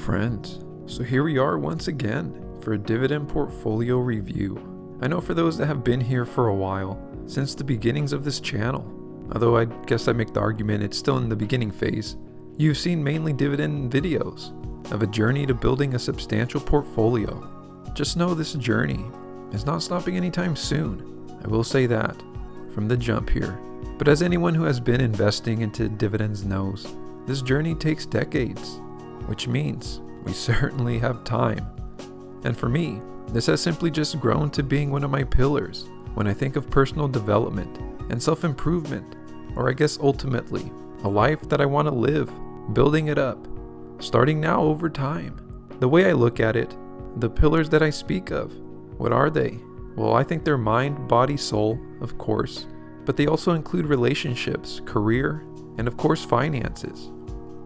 friends, so here we are once again for a dividend portfolio review. I know for those that have been here for a while, since the beginnings of this channel, although I guess I make the argument it's still in the beginning phase, you've seen mainly dividend videos of a journey to building a substantial portfolio. Just know this journey is not stopping anytime soon. I will say that from the jump here. But as anyone who has been investing into dividends knows, this journey takes decades, which means we certainly have time. And for me, this has simply just grown to being one of my pillars when I think of personal development and self-improvement, or I guess ultimately, a life that I want to live, building it up, starting now over time. The way I look at it, the pillars that I speak of, what are they? Well, I think they're mind, body, soul, of course, but they also include relationships, career, and of course finances.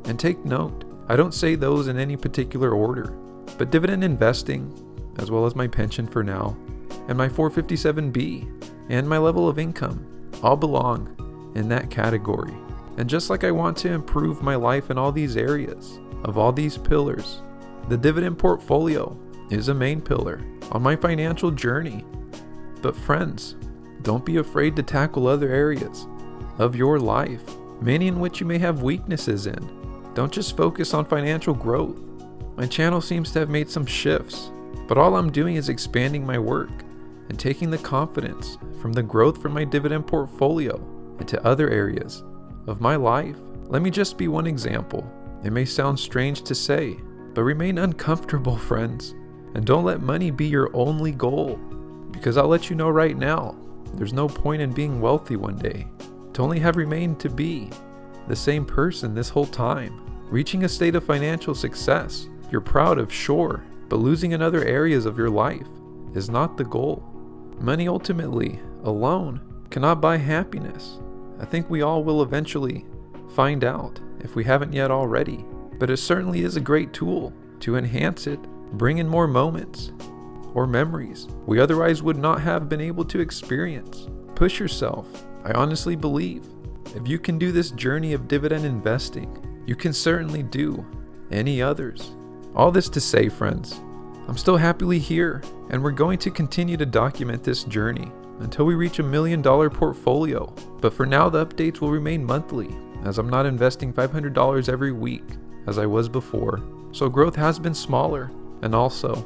And take note, I don't say those in any particular order, but dividend investing, as well as my pension for now, and my 457B, and my level of income, all belong in that category. And just like I want to improve my life in all these areas, of all these pillars, the dividend portfolio is a main pillar on my financial journey. But friends, don't be afraid to tackle other areas of your life, many in which you may have weaknesses in. Don't just focus on financial growth. My channel seems to have made some shifts, but all I'm doing is expanding my work and taking the confidence from the growth from my dividend portfolio into other areas of my life. Let me just be one example. It may sound strange to say, but remain uncomfortable, friends, and don't let money be your only goal, because I'll let you know right now, there's no point in being wealthy one day, to only have remained to be the same person this whole time. Reaching a state of financial success you're proud of, sure, but losing in other areas of your life is not the goal. Money ultimately, alone, cannot buy happiness. I think we all will eventually find out if we haven't yet already, but it certainly is a great tool to enhance it, bring in more moments or memories we otherwise would not have been able to experience. Push yourself. I honestly believe if you can do this journey of dividend investing, you can certainly do any others. All this to say, friends, I'm still happily here, and we're going to continue to document this journey until we reach $1 million portfolio. But for now, the updates will remain monthly, as I'm not investing $500 every week as I was before. So growth has been smaller, and also,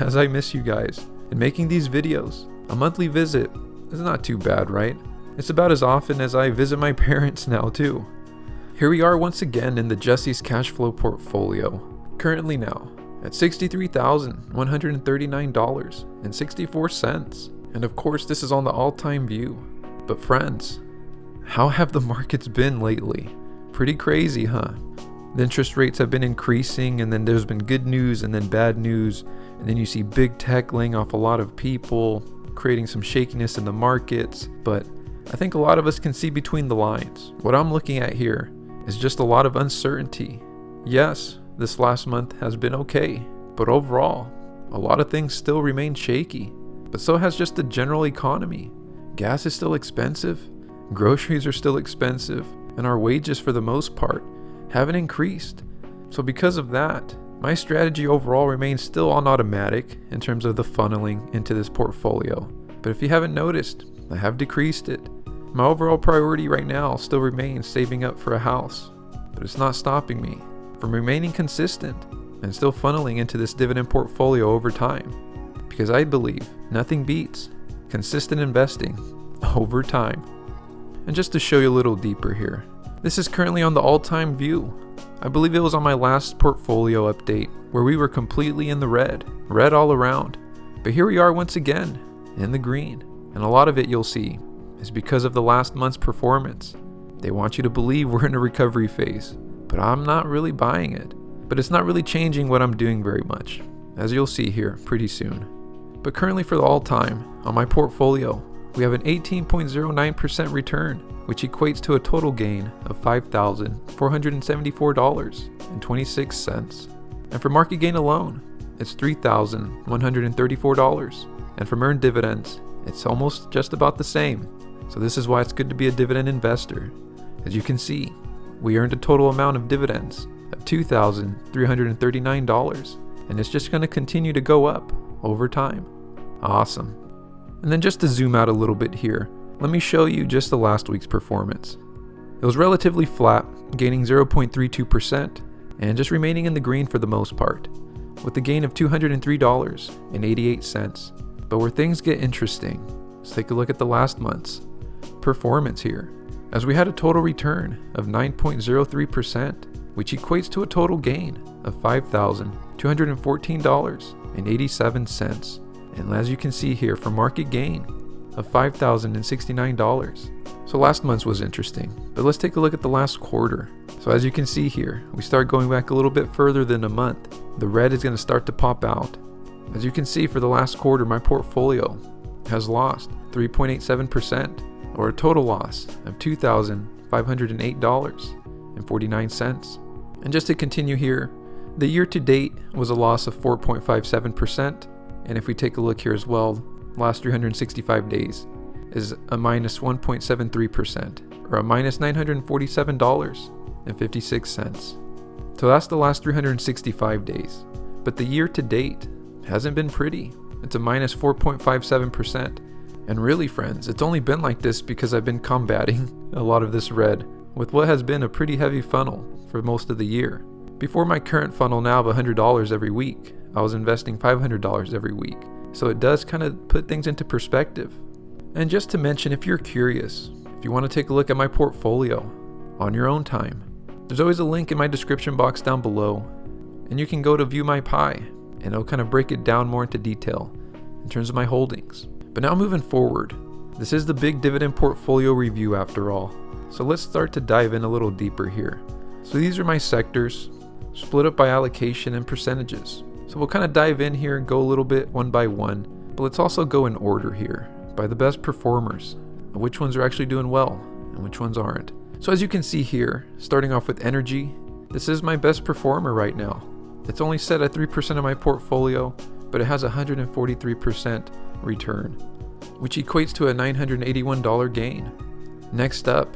as I miss you guys, and making these videos, a monthly visit is not too bad, right? It's about as often as I visit my parents now too. Here we are once again in the Jesse's cash flow portfolio, currently now at $63,139.64. And of course this is on the all-time view. But friends, how have the markets been lately? Pretty crazy, huh? The interest rates have been increasing, and then there's been good news and then bad news, and then you see big tech laying off a lot of people, creating some shakiness in the markets. But I think a lot of us can see between the lines. What I'm looking at here is just a lot of uncertainty. Yes, this last month has been okay, but overall, a lot of things still remain shaky. But so has just the general economy. Gas is still expensive, groceries are still expensive, and our wages for the most part haven't increased. So because of that, my strategy overall remains still on automatic in terms of the funneling into this portfolio. But if you haven't noticed, I have decreased it. My overall priority right now still remains saving up for a house, but it's not stopping me from remaining consistent and still funneling into this dividend portfolio over time, because I believe nothing beats consistent investing over time. And just to show you a little deeper here, this is currently on the all-time view. I believe it was on my last portfolio update where we were completely in the red all around. But here we are once again in the green, and a lot of it you'll see is because of the last month's performance. They want you to believe we're in a recovery phase, but I'm not really buying it. But it's not really changing what I'm doing very much, as you'll see here pretty soon. But currently for the all-time, on my portfolio, we have an 18.09% return, which equates to a total gain of $5,474.26. And for market gain alone, it's $3,134. And from earned dividends, it's almost just about the same. So this is why it's good to be a dividend investor. As you can see, we earned a total amount of dividends of of $2,339, and it's just going to continue to go up over time. Awesome. And then just to zoom out a little bit here, let me show you just the last week's performance. It was relatively flat, gaining 0.32% and just remaining in the green for the most part, with a gain of $203.88. But where things get interesting, let's take a look at the last month's performance here, as we had a total return of 9.03%, which equates to a total gain of $5,214.87. And as you can see here, for market gain of $5,069. So last month's was interesting, but let's take a look at the last quarter. So as you can see here, we start going back a little bit further than a month. The red is going to start to pop out. As you can see, for the last quarter, my portfolio has lost 3.87%, or a total loss of $2,508.49. And just to continue here, the year to date was a loss of 4.57%. And if we take a look here as well, last 365 days is a minus 1.73%, or a minus $947.56. So that's the last 365 days. But the year to date hasn't been pretty. It's a minus 4.57%. And really, friends, it's only been like this because I've been combating a lot of this red with what has been a pretty heavy funnel for most of the year. Before my current funnel now of $100 every week, I was investing $500 every week. So it does kind of put things into perspective. And just to mention, if you're curious, if you want to take a look at my portfolio on your own time, there's always a link in my description box down below, and you can go to view my pie, and it'll kind of break it down more into detail in terms of my holdings. But now moving forward, this is the big dividend portfolio review after all. So let's start to dive in a little deeper here. So these are my sectors, split up by allocation and percentages. So we'll kind of dive in here and go a little bit one by one, but let's also go in order here by the best performers, which ones are actually doing well and which ones aren't. So as you can see here, starting off with energy, this is my best performer right now. It's only set at 3% of my portfolio, but it has a 143% return, which equates to a $981 gain. Next up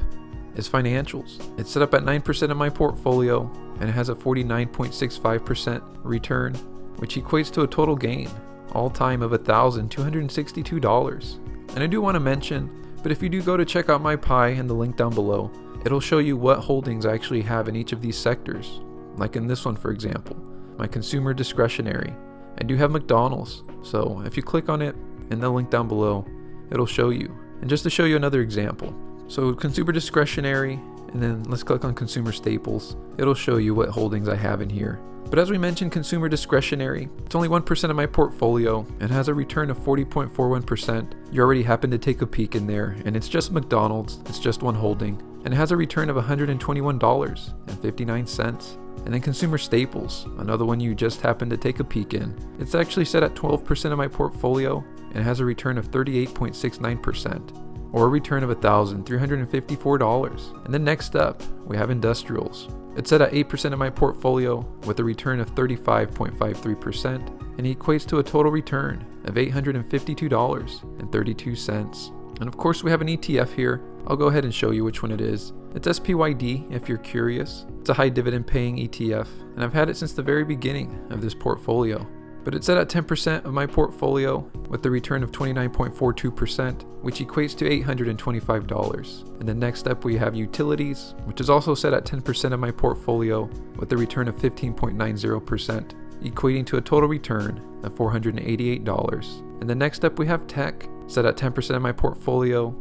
is financials. It's set up at 9% of my portfolio and it has a 49.65% return, which equates to a total gain all time of $1,262. And I do want to mention, but if you do go to check out my pie in the link down below, it'll show you what holdings I actually have in each of these sectors. Like in this one, for example, my consumer discretionary. I do have McDonald's, so if you click on it in the link down below, it'll show you. And just to show you another example, so consumer discretionary, and then let's click on consumer staples. It'll show you what holdings I have in here. But as we mentioned, consumer discretionary, it's only 1% of my portfolio and has a return of 40.41%. You already happen to take a peek in there, and it's just McDonald's. It's just one holding, and it has a return of $121.59. And then consumer staples, another one you just happen to take a peek in. It's actually set at 12% of my portfolio and has a return of 38.69%, or a return of $1,354. And then next up, we have industrials. It's set at 8% of my portfolio with a return of 35.53%, and it equates to a total return of $852.32. And of course, we have an ETF here. I'll go ahead and show you which one it is. It's SPYD if you're curious. It's a high dividend paying ETF, and I've had it since the very beginning of this portfolio. But it's set at 10% of my portfolio with a return of 29.42%, which equates to $825. And then next up we have utilities, which is also set at 10% of my portfolio with a return of 15.90%, equating to a total return of $488. And then next up we have tech, set at 10% of my portfolio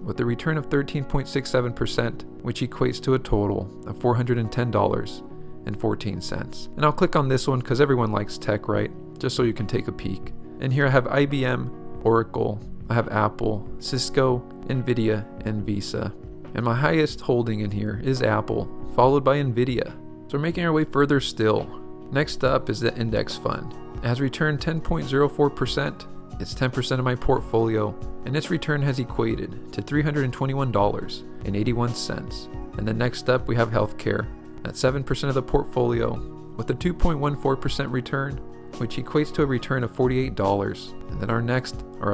with a return of 13.67%, which equates to a total of $410.14. And I'll click on this one because everyone likes tech, right? Just so you can take a peek. And here I have IBM, Oracle, I have Apple, Cisco, Nvidia, and Visa. And my highest holding in here is Apple, followed by Nvidia. So we're making our way further still. Next up is the index fund. It has returned 10.04%. It's 10% of my portfolio, and its return has equated to $321.81. And then next up we have healthcare at 7% of the portfolio with a 2.14% return, which equates to a return of $48. And then our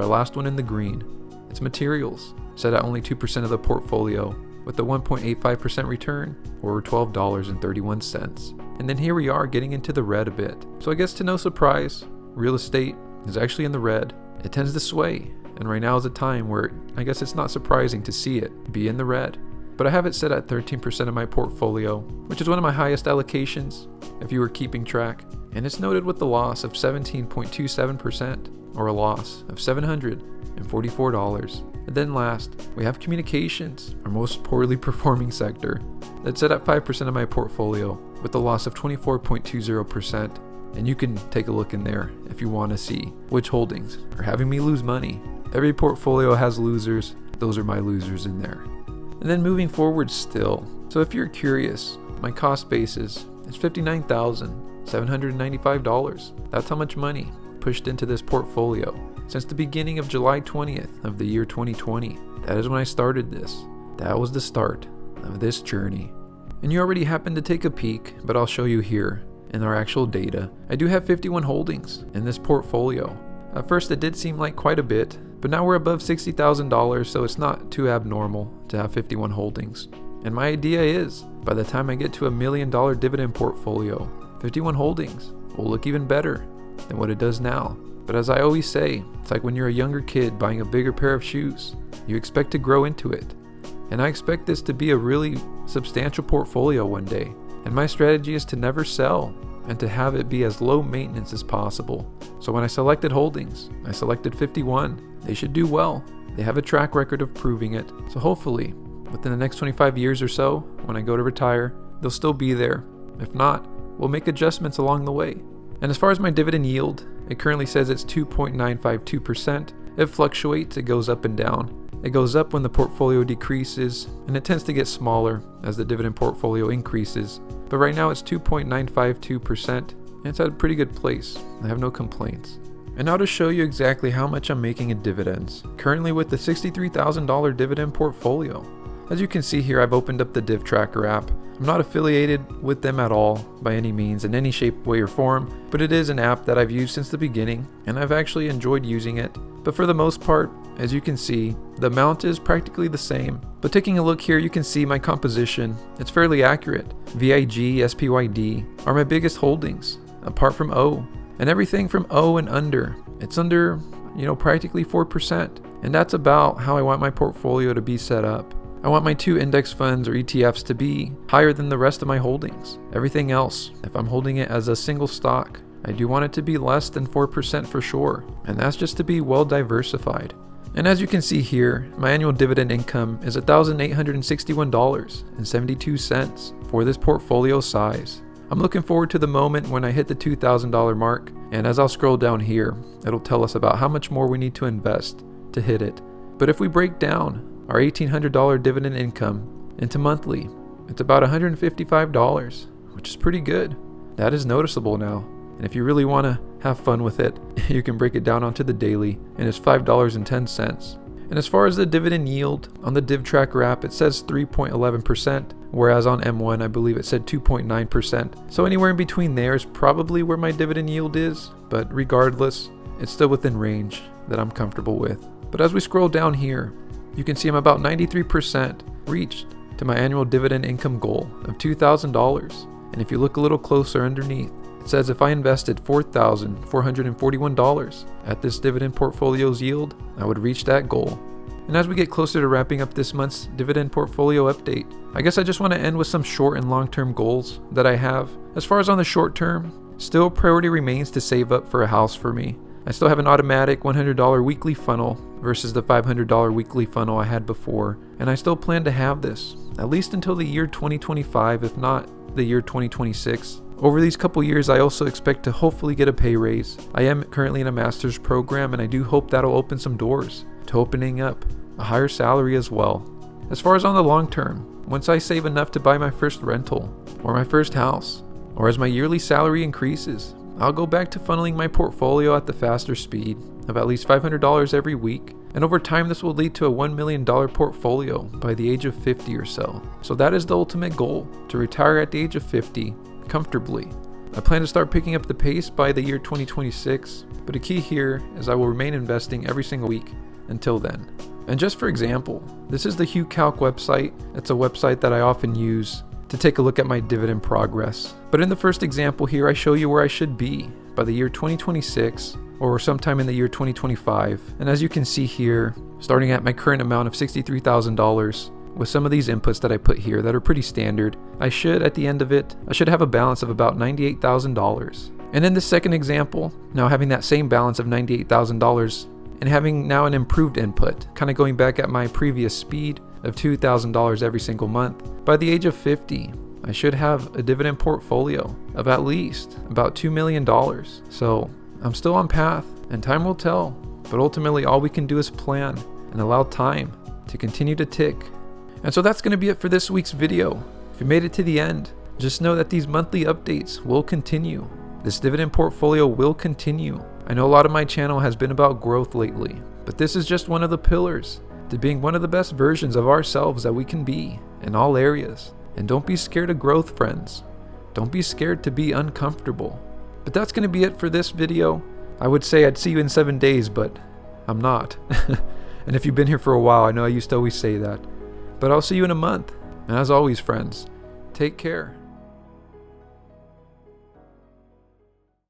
last one in the green, it's materials, set at only 2% of the portfolio with a 1.85% return, or $12.31. and then here we are getting into the red a bit. So I guess to no surprise, real estate is actually in the red. It tends to sway, and right now is a time where I guess it's not surprising to see it be in the red. But I have it set at 13% of my portfolio, which is one of my highest allocations, if you were keeping track. And it's noted with the loss of 17.27%, or a loss of $744. And then last, we have communications, our most poorly performing sector. That's set at 5% of my portfolio, with a loss of 24.20%. And you can take a look in there if you want to see which holdings are having me lose money. Every portfolio has losers. Those are my losers in there. And then moving forward still. So if you're curious, my cost basis is $59,795. That's how much money pushed into this portfolio since the beginning of July 20th of the year 2020. That is when I started this. That was the start of this journey. And you already happened to take a peek, but I'll show you here in our actual data. I do have 51 holdings in this portfolio. At first it did seem like quite a bit, but now we're above $60,000, so it's not too abnormal to have 51 holdings. And my idea is, by the time I get to $1 million dividend portfolio, 51 holdings will look even better than what it does now. But as I always say, it's like when you're a younger kid buying a bigger pair of shoes. You expect to grow into it. And I expect this to be a really substantial portfolio one day. And my strategy is to never sell and to have it be as low maintenance as possible. So when I selected holdings, I selected 51. They should do well. They have a track record of proving it. So hopefully, within the next 25 years or so, when I go to retire, they'll still be there. If not, we'll make adjustments along the way. And as far as my dividend yield, it currently says it's 2.952%. It fluctuates, it goes up and down. It goes up when the portfolio decreases, and it tends to get smaller as the dividend portfolio increases. But right now it's 2.952%, and it's at a pretty good place. I have no complaints. And now to show you exactly how much I'm making in dividends, currently with the $63,000 dividend portfolio. As you can see here, I've opened up the Div Tracker app. I'm not affiliated with them at all by any means in any shape, way, or form, but it is an app that I've used since the beginning, and I've actually enjoyed using it. But for the most part, as you can see, the amount is practically the same. But taking a look here, you can see my composition. It's fairly accurate. VIG, SPYD are my biggest holdings, apart from O. And everything from O and under, it's under, practically 4%. And that's about how I want my portfolio to be set up. I want my 2 index funds or ETFs to be higher than the rest of my holdings. Everything else, if I'm holding it as a single stock, I do want it to be less than 4% for sure. And that's just to be well diversified. And as you can see here, my annual dividend income is $1,861.72 for this portfolio size. I'm looking forward to the moment when I hit the $2,000 mark, and as I'll scroll down here, it'll tell us about how much more we need to invest to hit it. But if we break down our $1,800 dividend income into monthly, it's about $155, which is pretty good. That is noticeable now. And if you really want to have fun with it, you can break it down onto the daily, and it's $5.10. And as far as the dividend yield, on the Div Tracker app, it says 3.11%, whereas on M1, I believe it said 2.9%. So anywhere in between there is probably where my dividend yield is, but regardless, it's still within range that I'm comfortable with. But as we scroll down here, you can see I'm about 93% reached to my annual dividend income goal of $2,000. And if you look a little closer underneath, it says if I invested $4,441 at this dividend portfolio's yield, I would reach that goal. And as we get closer to wrapping up this month's dividend portfolio update, I guess I just want to end with some short and long-term goals that I have. As far as on the short term, still priority remains to save up for a house for me. I still have an automatic $100 weekly funnel versus the $500 weekly funnel I had before, and I still plan to have this at least until the year 2025, if not the year 2026. Over these couple years, I also expect to hopefully get a pay raise. I am currently in a master's program, and I do hope that'll open some doors to opening up a higher salary as well. As far as on the long term, once I save enough to buy my first rental or my first house, or as my yearly salary increases, I'll go back to funneling my portfolio at the faster speed of at least $500 every week. And over time, this will lead to a $1 million portfolio by the age of 50 or so. So that is the ultimate goal, to retire at the age of 50 comfortably. I plan to start picking up the pace by the year 2026, but a key here is I will remain investing every single week until then. And just for example, this is the HughCalc website. It's a website that I often use to take a look at my dividend progress. But in the first example here, I show you where I should be by the year 2026 or sometime in the year 2025. And as you can see here, starting at my current amount of $63,000, with some of these inputs that I put here that are pretty standard, I should, at the end of it, I should have a balance of about $98,000. And in the second example, now having that same balance of $98,000 and having now an improved input, kind of going back at my previous speed of $2,000 every single month, by the age of 50, I should have a dividend portfolio of at least about $2 million. So I'm still on path and time will tell, but ultimately all we can do is plan and allow time to continue to tick. And so that's going to be it for this week's video. If you made it to the end, just know that these monthly updates will continue. This dividend portfolio will continue. I know a lot of my channel has been about growth lately, but this is just one of the pillars to being one of the best versions of ourselves that we can be in all areas. And don't be scared of growth, friends. Don't be scared to be uncomfortable. But that's going to be it for this video. I would say I'd see you in 7 days, but I'm not. And if you've been here for a while, I know I used to always say that. But I'll see you in a month. And as always, friends, take care.